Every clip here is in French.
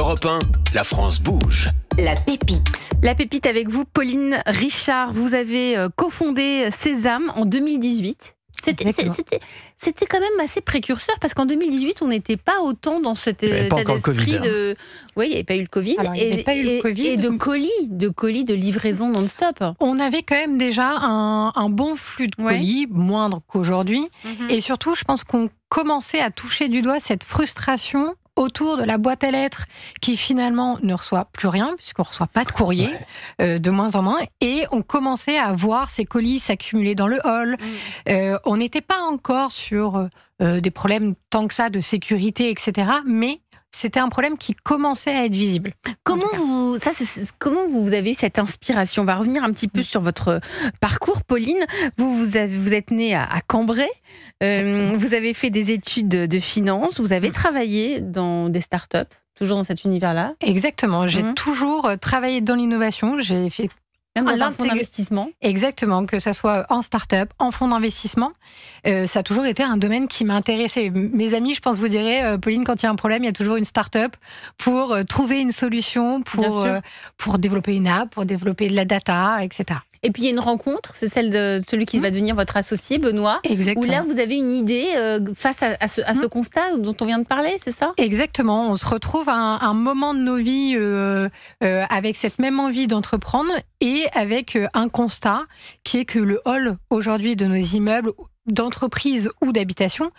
Europe 1, la France bouge. La pépite. La pépite avec vous, Pauline Richard. Vous avez cofondé Sésame en 2018. C'était quand même assez précurseur parce qu'en 2018, on n'était pas autant dans cet état d'esprit de... Oui, il n'y avait pas eu le Covid. Alors, il n'y avait pas eu le Covid. Et de colis, de livraison non-stop. On avait quand même déjà un bon flux de colis, moindre qu'aujourd'hui. Et surtout, je pense qu'on commençait à toucher du doigt cette frustration autour de la boîte à lettres qui finalement ne reçoit plus rien puisqu'on ne reçoit pas de courrier, de moins en moins, et on commençait à voir ces colis s'accumuler dans le hall. On n'était pas encore sur des problèmes tant que ça de sécurité, etc., mais c'était un problème qui commençait à être visible. Comment vous avez eu cette inspiration ? On va revenir un petit peu sur votre parcours, Pauline. Vous êtes née à Cambrai. Vous avez fait des études de finance. Vous avez travaillé dans des startups, toujours dans cet univers-là. Exactement. J'ai toujours travaillé dans l'innovation. J'ai fait même dans un fonds d'investissement. Exactement, que ça soit en start-up, en fonds d'investissement. Ça a toujours été un domaine qui m'a intéressée. Mes amis, de vous diraient, Pauline, quand il y a un problème, il y a toujours une start-up pour trouver une solution, pour développer une app, pour développer de la data, etc. Et puis il y a une rencontre, c'est celle de celui qui va devenir votre associé, Benoît. Exactement. Où là, vous avez une idée face à ce constat dont on vient de parler, c'est ça ? Exactement. On se retrouve à un moment de nos vies avec cette même envie d'entreprendre et avec un constat qui est que le hall aujourd'hui de nos immeubles d'entreprise ou d'habitation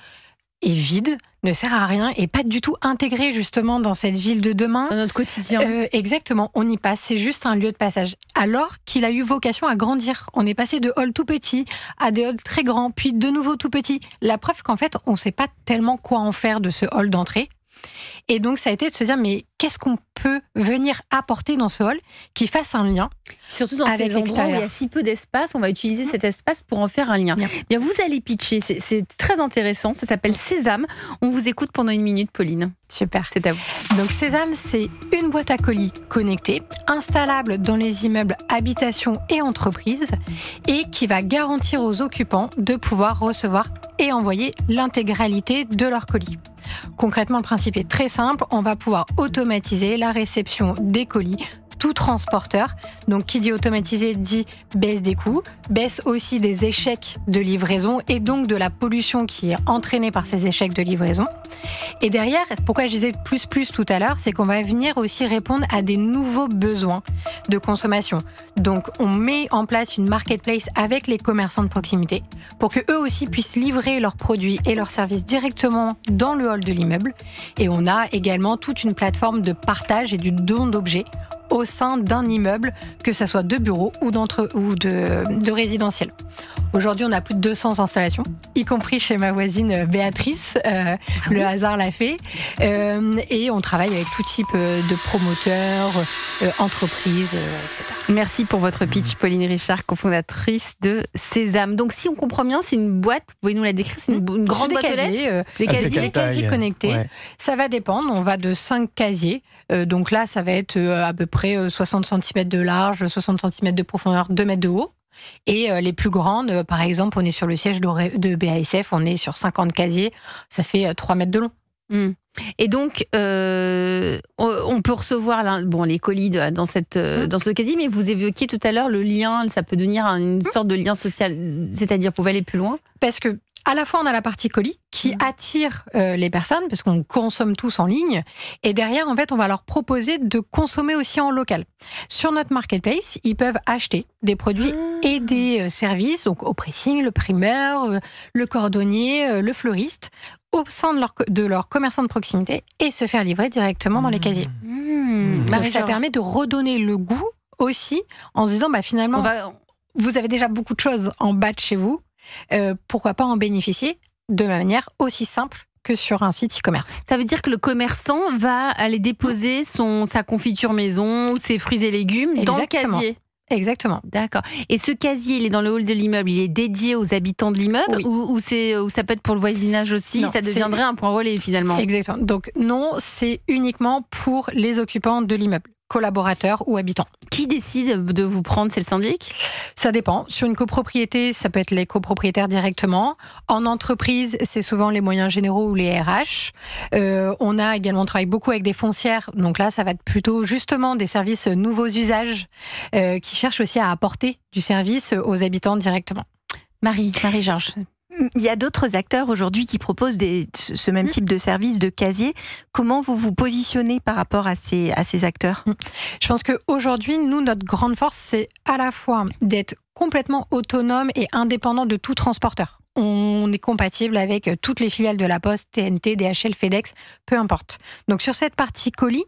est vide, ne sert à rien et pas du tout intégré justement dans cette ville de demain. Dans notre quotidien. Exactement, on y passe, c'est juste un lieu de passage. Alors qu'il a eu vocation à grandir. On est passé de halls tout petits à des halls très grands, puis de nouveau tout petits. La preuve qu'en fait, on ne sait pas tellement quoi en faire de ce hall d'entrée. Et donc, ça a été de se dire, mais qu'est-ce qu'on peut venir apporter dans ce hall qui fasse un lien surtout dans avec ces endroits où il y a si peu d'espace, on va utiliser cet espace pour en faire un lien. Bien, vous allez pitcher, c'est très intéressant, ça s'appelle Sésame. On vous écoute pendant 1 minute, Pauline. Super. C'est à vous. Donc Sésame, c'est une boîte à colis connectée, installable dans les immeubles habitations et entreprises, et qui va garantir aux occupants de pouvoir recevoir et envoyer l'intégralité de leurs colis. Concrètement, le principe est très simple. On va pouvoir automatiser la réception des colis, tout transporteur. Donc, qui dit automatisé dit baisse des coûts, baisse aussi des échecs de livraison et donc de la pollution qui est entraînée par ces échecs de livraison. Et derrière, pourquoi je disais plus tout à l'heure, c'est qu'on va venir aussi répondre à des nouveaux besoins de consommation. Donc, on met en place une marketplace avec les commerçants de proximité pour que eux aussi puissent livrer leurs produits et leurs services directement dans le hall de l'immeuble. Et on a également toute une plateforme de partage et du don d'objets au sein d'un immeuble, que ça soit de bureaux ou de résidentiel. Aujourd'hui, on a plus de 200 installations, y compris chez ma voisine Béatrice. Le hasard l'a fait. Et on travaille avec tout type de promoteurs, entreprises, etc. Merci pour votre pitch, Pauline Richard, cofondatrice de Sésame. Donc, si on comprend bien, c'est une boîte, vous pouvez nous la décrire, c'est une grande boîte aux lettres, des casiers connectés. Ouais. Ça va dépendre, on va de 5 casiers. Donc là, ça va être à peu près 60 cm de large, 60 cm de profondeur, 2 mètres de haut. Et les plus grandes, par exemple, on est sur le siège de BASF, on est sur 50 casiers, ça fait 3 mètres de long. Et donc, on peut recevoir les colis dans ce casier, mais vous évoquiez tout à l'heure le lien, ça peut devenir une sorte de lien social, c'est-à-dire, vous pouvez aller plus loin ? Parce que à la fois, on a la partie colis qui attire les personnes parce qu'on consomme tous en ligne. Et derrière, en fait, on va leur proposer de consommer aussi en local. Sur notre marketplace, ils peuvent acheter des produits et des services, donc au pressing, le primeur, le cordonnier, le fleuriste, au sein de leur commerçant de proximité et se faire livrer directement dans les casiers. Donc, ça permet de redonner le goût aussi en se disant, finalement, vous avez déjà beaucoup de choses en bas de chez vous. Pourquoi pas en bénéficier de manière aussi simple que sur un site e-commerce. Ça veut dire que le commerçant va aller déposer sa confiture maison, ses fruits et légumes dans le casier. Exactement. D'accord. Et ce casier, il est dans le hall de l'immeuble, il est dédié aux habitants de l'immeuble ou ça peut être pour le voisinage aussi, ça deviendrait un point relais finalement. Exactement. Donc non, c'est uniquement pour les occupants de l'immeuble. collaborateurs ou habitants. Qui décide de vous prendre? C'est le syndic? Ça dépend. Sur une copropriété, ça peut être les copropriétaires directement. En entreprise, c'est souvent les moyens généraux ou les RH. On travaille beaucoup avec des foncières. Donc là, ça va être plutôt justement des services nouveaux usages qui cherchent aussi à apporter du service aux habitants directement. Marie-Georges. Il y a d'autres acteurs aujourd'hui qui proposent ce même type de service, de casier. Comment vous vous positionnez par rapport à ces acteurs? Je pense qu'aujourd'hui, nous, notre grande force, c'est à la fois d'être complètement autonome et indépendant de tout transporteur. On est compatible avec toutes les filiales de La Poste, TNT, DHL, FedEx, peu importe. Donc sur cette partie colis,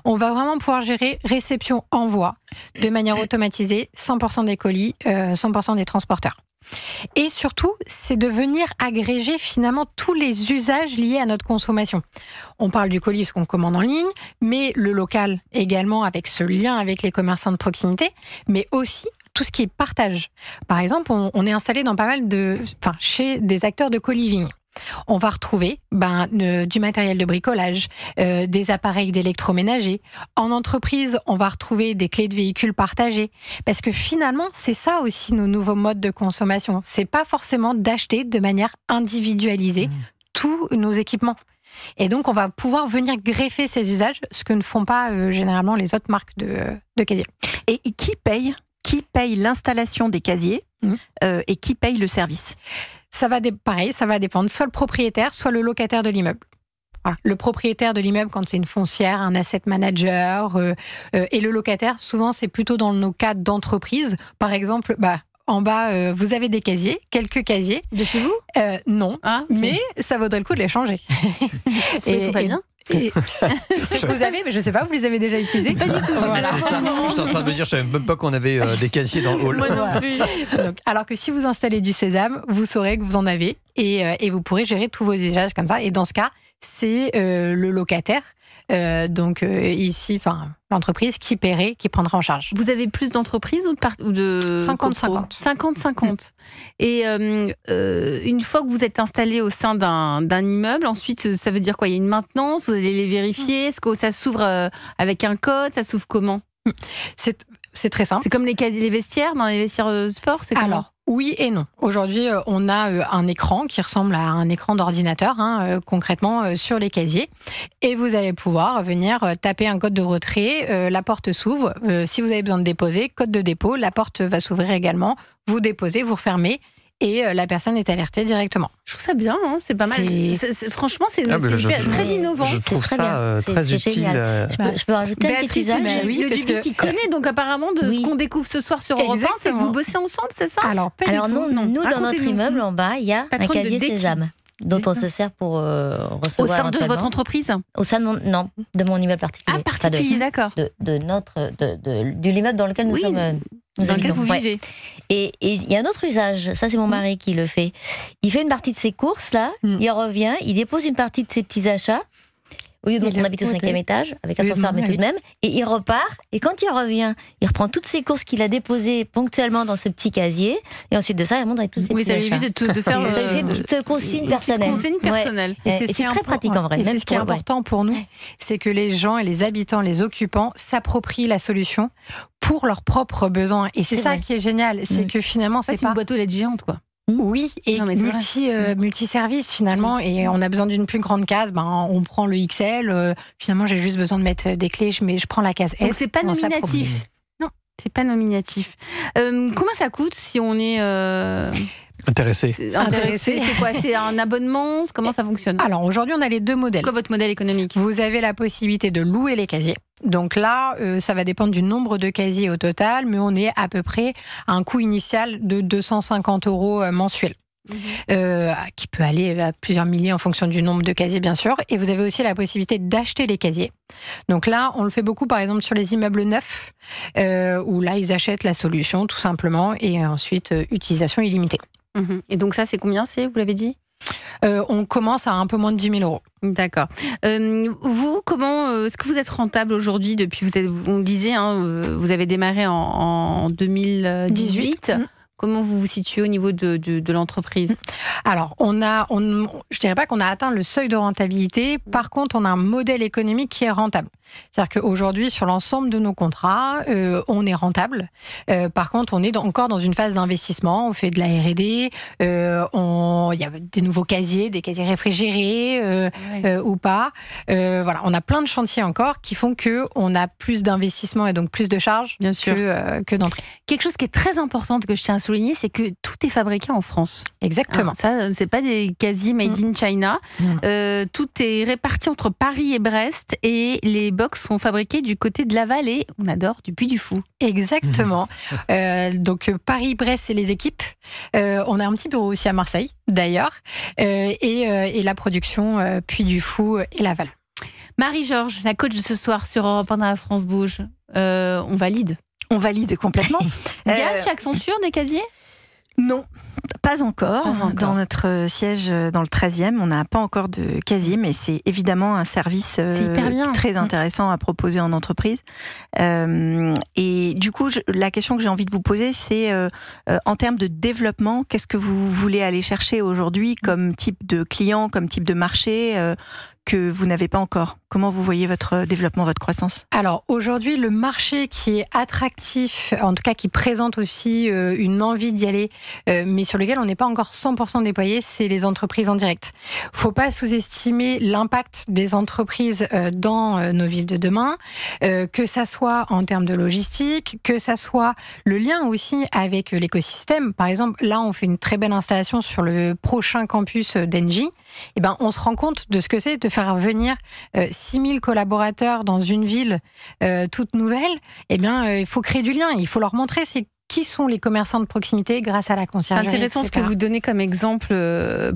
on va vraiment pouvoir gérer réception-envoi de manière automatisée, 100% des colis, 100% des transporteurs. Et surtout, c'est de venir agréger finalement tous les usages liés à notre consommation. On parle du colis parce qu'on commande en ligne, mais le local également avec ce lien avec les commerçants de proximité, mais aussi tout ce qui est partage. Par exemple, on est installé dans pas mal chez des acteurs de co-living. On va retrouver du matériel de bricolage, des appareils d'électroménager. En entreprise, on va retrouver des clés de véhicules partagées. Parce que finalement, c'est ça aussi nos nouveaux modes de consommation. C'est pas forcément d'acheter de manière individualisée tous nos équipements. Et donc, on va pouvoir venir greffer ces usages, ce que ne font pas généralement les autres marques de casiers. Et qui paye l'installation des casiers et qui paye le service? Ça va dépendre, soit le propriétaire, soit le locataire de l'immeuble. Voilà. Le propriétaire de l'immeuble, quand c'est une foncière, un asset manager, et le locataire, souvent, c'est plutôt dans nos cadres d'entreprise. Par exemple, en bas, vous avez des casiers, quelques casiers. De chez vous? Non, mais ça vaudrait le coup de les changer. Ils sont pas bien? Ce que vous avez, mais je ne sais pas, vous les avez déjà utilisés? Pas du tout. Voilà. C'est ça. J'étais en train de me dire, je ne savais même pas qu'on avait des casiers dans le hall. Moi non plus. Donc, alors que si vous installez du sésame, vous saurez que vous en avez et vous pourrez gérer tous vos usages comme ça. Et dans ce cas, c'est le locataire, ici, l'entreprise qui paierait, qui prendra en charge. Vous avez plus d'entreprises ou de 50-50. 50-50. Et une fois que vous êtes installé au sein d'un immeuble, ensuite, ça veut dire quoi? Il y a une maintenance, vous allez les vérifier. Est-ce que ça s'ouvre avec un code? Ça s'ouvre comment? C'est très simple. C'est comme les vestiaires, dans les vestiaires sport? Alors, oui et non. Aujourd'hui, on a un écran qui ressemble à un écran d'ordinateur, concrètement, sur les casiers. Et vous allez pouvoir venir taper un code de retrait. La porte s'ouvre. Si vous avez besoin de déposer, code de dépôt, la porte va s'ouvrir également. Vous déposez, vous refermez. Et la personne est alertée directement. Je trouve ça bien, c'est pas mal. Franchement, c'est très innovant. Je trouve ça très utile. Je peux rajouter un petit usage? Le Duby qui connaît, donc apparemment, de ce qu'on découvre ce soir sur Europe 1, c'est que vous bossez ensemble, c'est ça? Alors non, nous, dans notre immeuble, en bas, il y a un casier sésame dont on se sert pour recevoir. Au sein de votre entreprise? Au sein de mon immeuble particulier. Ah, particulier, d'accord. De l'immeuble dans lequel nous sommes. Dans lequel vous vivez. Et il y a un autre usage, ça c'est mon mari qui le fait. Il fait une partie de ses courses là, il revient, il dépose une partie de ses petits achats. Au lieu on habite au 5e étage, avec ascenseur, mais tout de même, et il repart, et quand il revient, il reprend toutes ses courses qu'il a déposées ponctuellement dans ce petit casier, et ensuite de ça, il monte avec tous ses petits achats. Ça lui évite de faire... Ça lui fait une petite consigne personnelle. Consigne personnelle. Ouais. Et c'est très pratique en vrai. Et c'est ce qui est important pour nous, c'est que les gens et les habitants, les occupants, s'approprient la solution pour leurs propres besoins. Et c'est ça qui est génial, c'est que finalement, c'est une boîte aux lettres géante, quoi. Oui, et multi-service finalement, et on a besoin d'une plus grande case, on prend le XL, finalement j'ai juste besoin de mettre des clés, mais je prends la case S. Donc c'est pas nominatif? Non, c'est pas nominatif. Combien ça coûte si on est... Intéressé. C'est quoi? C'est un abonnement? Comment ça fonctionne? Alors aujourd'hui, on a les deux modèles. Quoi votre modèle économique? Vous avez la possibilité de louer les casiers. Donc là, ça va dépendre du nombre de casiers au total, mais on est à peu près à un coût initial de 250 € mensuel. Qui peut aller à plusieurs milliers en fonction du nombre de casiers, bien sûr. Et vous avez aussi la possibilité d'acheter les casiers. Donc là, on le fait beaucoup, par exemple, sur les immeubles neufs, où là, ils achètent la solution, tout simplement, et ensuite, utilisation illimitée. Et donc ça, c'est combien, vous l'avez dit? On commence à un peu moins de 10 000 €. D'accord. Vous, comment est-ce que vous êtes rentable aujourd'hui depuis, on le disait, vous avez démarré en 2018. Comment vous vous situez au niveau de l'entreprise ? Alors, je dirais pas qu'on a atteint le seuil de rentabilité. Par contre, on a un modèle économique qui est rentable. C'est-à-dire qu'aujourd'hui, sur l'ensemble de nos contrats, on est rentable. Par contre, on est encore dans une phase d'investissement. On fait de la R&D. Il y a des nouveaux casiers, des casiers réfrigérés ou pas. Voilà, on a plein de chantiers encore qui font qu'on a plus d'investissement et donc plus de charges que d'entrée. Quelque chose qui est très important que je tiens à souligner, c'est que tout est fabriqué en France. Exactement. Ça, c'est pas des casiers made in China. Tout est réparti entre Paris et Brest et les box sont fabriqués du côté de Laval et, on adore, du Puy du Fou. Exactement. Donc Paris, Brest, c'est les équipes. On a un petit bureau aussi à Marseille, d'ailleurs. Et la production Puy du Fou et Laval. Marie-Georges, la coach de ce soir sur Europe 1 dans la France Bouge. On valide. On valide complètement. Il y a chez Accenture des casiers ? Non, pas encore. Dans notre siège dans le 13e, on n'a pas encore de casier, mais c'est évidemment un service très intéressant à proposer en entreprise. Et du coup, la question que j'ai envie de vous poser, c'est en termes de développement, qu'est-ce que vous voulez aller chercher aujourd'hui comme type de client, comme type de marché que vous n'avez pas encore? Comment vous voyez votre développement, votre croissance? Alors aujourd'hui, le marché qui est attractif, en tout cas qui présente aussi une envie d'y aller, mais sur lequel on n'est pas encore 100% déployé, c'est les entreprises en direct. Faut pas sous-estimer l'impact des entreprises dans nos villes de demain, que ça soit en termes de logistique, que ça soit le lien aussi avec l'écosystème. Par exemple, là, on fait une très belle installation sur le prochain campus d'Engie. Eh ben, on se rend compte de ce que c'est de faire venir 6000 collaborateurs dans une ville toute nouvelle. Eh bien, il faut créer du lien, il faut leur montrer qui sont les commerçants de proximité grâce à la conciergerie. C'est intéressant etc. ce que vous donnez comme exemple,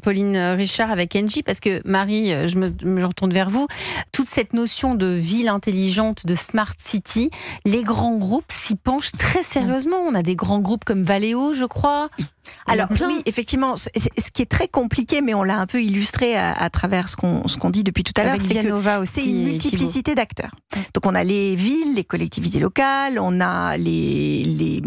Pauline Richard, avec Engie, parce que Marie, je me retourne vers vous. Toute cette notion de ville intelligente, de smart city, les grands groupes s'y penchent très sérieusement. On a des grands groupes comme Valeo, je crois. Alors oui, effectivement, ce qui est très compliqué, mais on l'a un peu illustré à travers ce qu'on dit depuis tout à l'heure, c'est que c'est une multiplicité d'acteurs. Donc on a les villes, les collectivités locales, on a les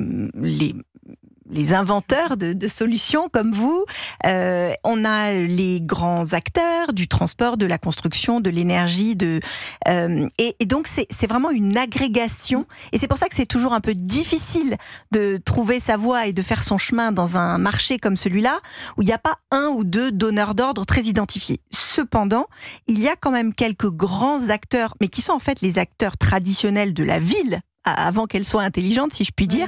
inventeurs de solutions comme vous, on a les grands acteurs du transport, de la construction, de l'énergie, et donc c'est vraiment une agrégation, et c'est pour ça que c'est toujours un peu difficile de trouver sa voie et de faire son chemin dans un marché comme celui-là, où il n'y a pas un ou deux donneurs d'ordre très identifiés. Cependant, il y a quand même quelques grands acteurs, mais qui sont en fait les acteurs traditionnels de la ville, avant qu'elle soit intelligente, si je puis dire,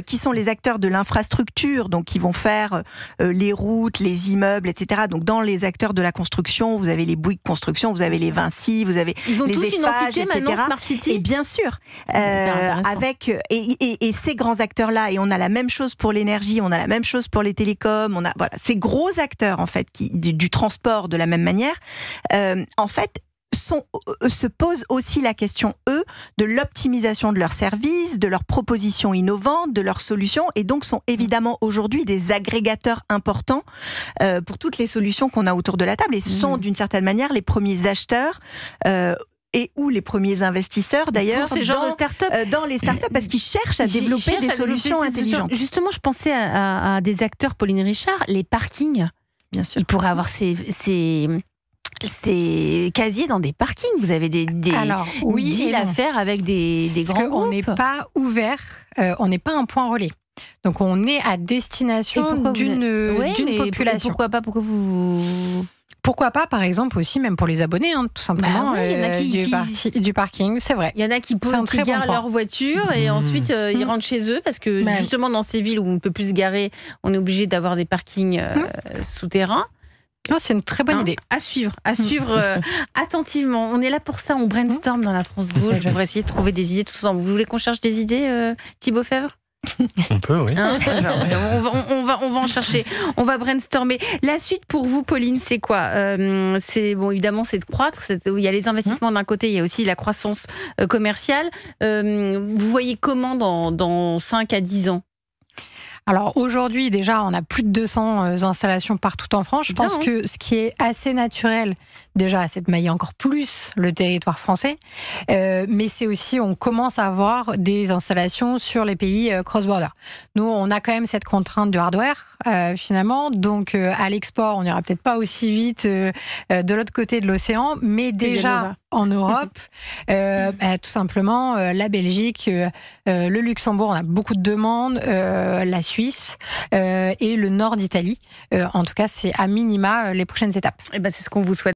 qui sont les acteurs de l'infrastructure, donc qui vont faire les routes, les immeubles, etc. Donc dans les acteurs de la construction, vous avez les Bouygues Construction, vous avez les Vinci, vous avez ils ont les tous Eiffage, une entité etc. maintenant Smart City. Et bien sûr, avec et ces grands acteurs-là, et on a la même chose pour l'énergie, on a la même chose pour les télécoms, on a voilà ces gros acteurs en fait qui du transport de la même manière, en fait. Se posent aussi la question, eux, de l'optimisation de leurs services, de leurs propositions innovantes, de leurs solutions, et donc sont évidemment aujourd'hui des agrégateurs importants pour toutes les solutions qu'on a autour de la table, et sont d'une certaine manière les premiers acheteurs et ou les premiers investisseurs d'ailleurs dans les startups, parce qu'ils cherchent à développer des solutions intelligentes. Justement, je pensais à des acteurs, Pauline Richard, les parkings. Bien sûr. Ils pourraient avoir ces casiers dans des parkings. Vous avez des deals à faire avec des grands groupes. On n'est pas ouvert, on n'est pas un point relais. Donc on est à destination d'une population. Pourquoi pas? Pourquoi pas, par exemple, aussi, même pour les abonnés, tout simplement, du parking, c'est vrai. Il y en a qui garent leur voiture et ensuite ils rentrent chez eux parce que justement dans ces villes où on ne peut plus se garer, on est obligé d'avoir des parkings souterrains. Non, c'est une très bonne idée. À suivre attentivement. On est là pour ça, on brainstorm dans la France Bouge pour essayer de trouver des idées tous ensemble. Vous voulez qu'on cherche des idées, Thibaut Fèvre? On peut, oui. On va en chercher. On va brainstormer. La suite pour vous, Pauline, c'est quoi? Évidemment, c'est de croître. Il y a les investissements d'un côté, il y a aussi la croissance commerciale. Vous voyez comment dans 5 à 10 ans? Alors aujourd'hui, déjà, on a plus de 200 installations partout en France. Je pense que ce qui est assez naturel déjà, c'est de mailler encore plus le territoire français, mais c'est aussi, on commence à avoir des installations sur les pays cross-border. Nous, on a quand même cette contrainte du hardware, finalement, donc à l'export, on n'ira peut-être pas aussi vite de l'autre côté de l'océan, mais déjà en Europe, tout simplement, la Belgique, le Luxembourg, on a beaucoup de demandes, la Suisse et le nord d'Italie. En tout cas, c'est à minima les prochaines étapes. Et ben, c'est ce qu'on vous souhaite.